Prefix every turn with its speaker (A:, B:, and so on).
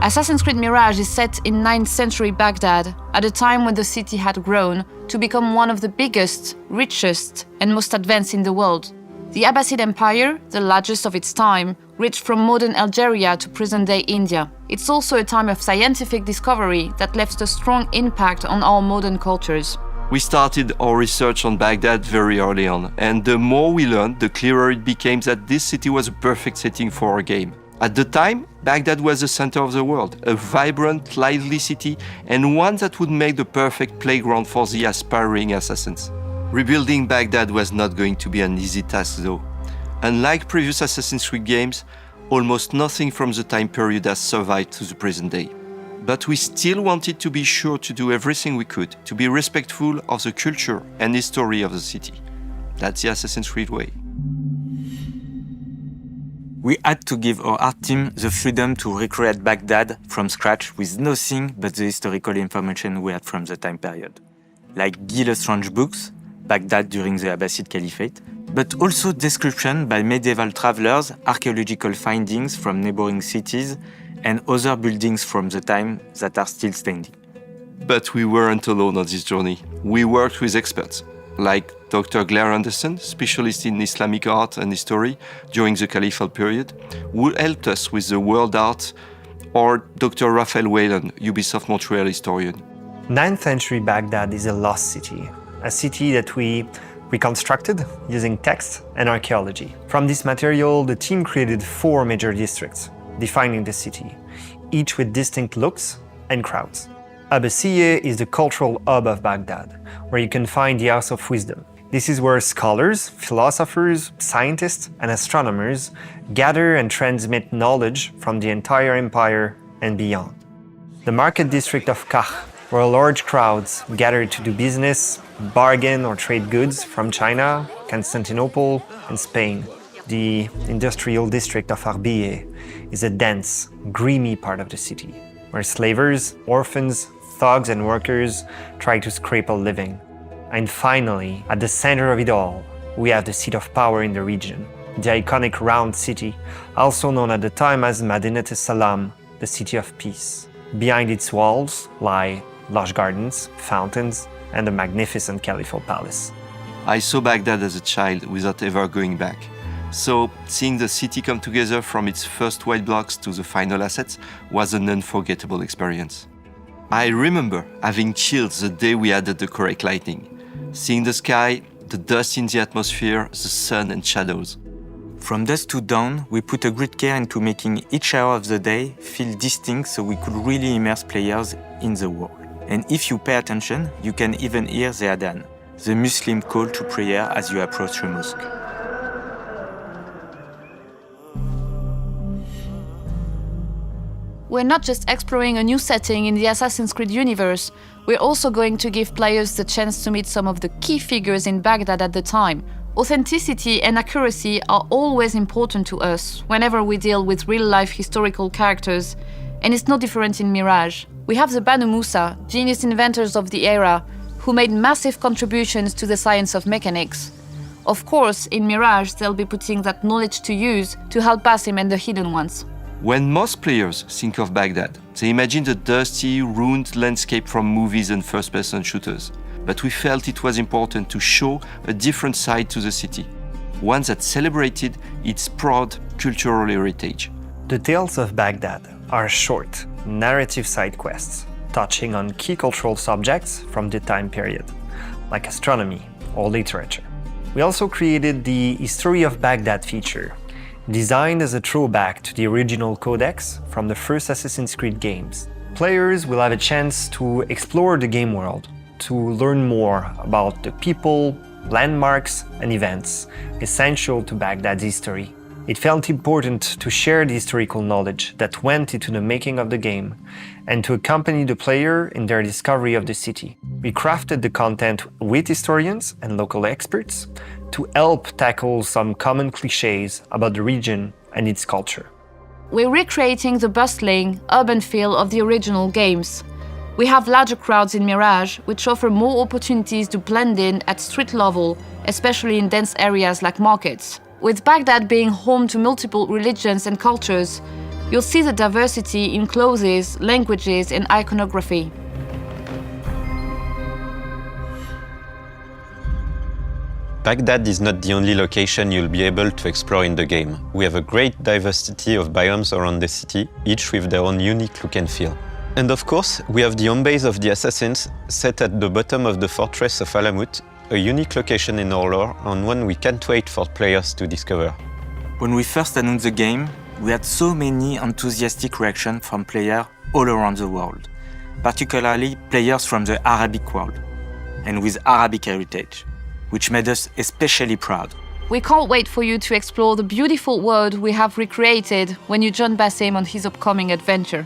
A: Assassin's Creed Mirage is set in 9th century Baghdad, at a time when the city had grown to become one of the biggest, richest, and most advanced in the world. The Abbasid Empire, the largest of its time, reached from modern Algeria to present-day India. It's also a time of scientific discovery that left a strong impact on our modern cultures.
B: We started our research on Baghdad very early on, and the more we learned, the clearer it became that this city was a perfect setting for our game. At the time, Baghdad was the center of the world, a vibrant, lively city, and one that would make the perfect playground for the aspiring assassins. Rebuilding Baghdad was not going to be an easy task though. Unlike previous Assassin's Creed games, almost nothing from the time period has survived to the present day. But we still wanted to be sure to do everything we could to be respectful of the culture and history of the city. That's the Assassin's Creed way.
C: We had to give our art team the freedom to recreate Baghdad from scratch with nothing but the historical information we had from the time period. Like Guy Lestrange books, Baghdad during the Abbasid Caliphate, but also description by medieval travelers, archaeological findings from neighboring cities, and other buildings from the time that are still standing.
B: But we weren't alone on this journey. We worked with experts, like Dr. Claire Anderson, specialist in Islamic art and history during the Caliphal period, who helped us with the world art, or Dr. Raphael Whelan, Ubisoft Montreal historian.
D: 9th century Baghdad is a lost city, a city that we reconstructed using text and archaeology. From this material, the team created 4 major districts, defining the city, each with distinct looks and crowds. Abbasiyeh is the cultural hub of Baghdad, where you can find the House of Wisdom. This is where scholars, philosophers, scientists, and astronomers gather and transmit knowledge from the entire empire and beyond. The market district of Kach, where large crowds gather to do business, bargain or trade goods from China, Constantinople, and Spain. The industrial district of Arbiyeh is a dense, grimy part of the city, where slavers, orphans, thugs, and workers try to scrape a living. And finally, at the center of it all, we have the seat of power in the region, the iconic round city, also known at the time as Madinat al-Salam, the city of peace. Behind its walls lie lush gardens, fountains, and a magnificent caliphal palace.
B: I saw Baghdad as a child without ever going back. So, seeing the city come together from its first white blocks to the final assets was an unforgettable experience. I remember having chills the day we added the correct lighting, seeing the sky, the dust in the atmosphere, the sun and shadows.
C: From dusk to dawn, we put a great care into making each hour of the day feel distinct so we could really immerse players in the world. And if you pay attention, you can even hear the adhan, the Muslim call to prayer as you approach the mosque.
A: We're not just exploring a new setting in the Assassin's Creed universe, we're also going to give players the chance to meet some of the key figures in Baghdad at the time. Authenticity and accuracy are always important to us whenever we deal with real-life historical characters, and it's no different in Mirage. We have the Banu Musa, genius inventors of the era, who made massive contributions to the science of mechanics. Of course, in Mirage, they'll be putting that knowledge to use to help Basim and the Hidden Ones.
B: When most players think of Baghdad, they imagine the dusty, ruined landscape from movies and first-person shooters. But we felt it was important to show a different side to the city, one that celebrated its proud cultural heritage.
D: The tales of Baghdad are short, narrative side quests, touching on key cultural subjects from the time period, like astronomy or literature. We also created the History of Baghdad feature, designed as a throwback to the original codex from the first Assassin's Creed games. Players will have a chance to explore the game world, to learn more about the people, landmarks, and events essential to Baghdad's history. It felt important to share the historical knowledge that went into the making of the game and to accompany the player in their discovery of the city. We crafted the content with historians and local experts to help tackle some common clichés about the region and its culture.
A: We're recreating the bustling, urban feel of the original games. We have larger crowds in Mirage, which offer more opportunities to blend in at street level, especially in dense areas like markets. With Baghdad being home to multiple religions and cultures, You'll see the diversity in clothes, languages, and iconography.
E: Baghdad is not the only location you'll be able to explore in the game. We have a great diversity of biomes around the city, each with their own unique look and feel. And of course, we have the home base of the Assassins, set at the bottom of the fortress of Alamut, a unique location in our lore and one we can't wait for players to discover.
C: When we first announced the game, we had so many enthusiastic reactions from players all around the world, particularly players from the Arabic world, and with Arabic heritage, which made us especially proud.
A: We can't wait for you to explore the beautiful world we have recreated when you join Basim on his upcoming adventure.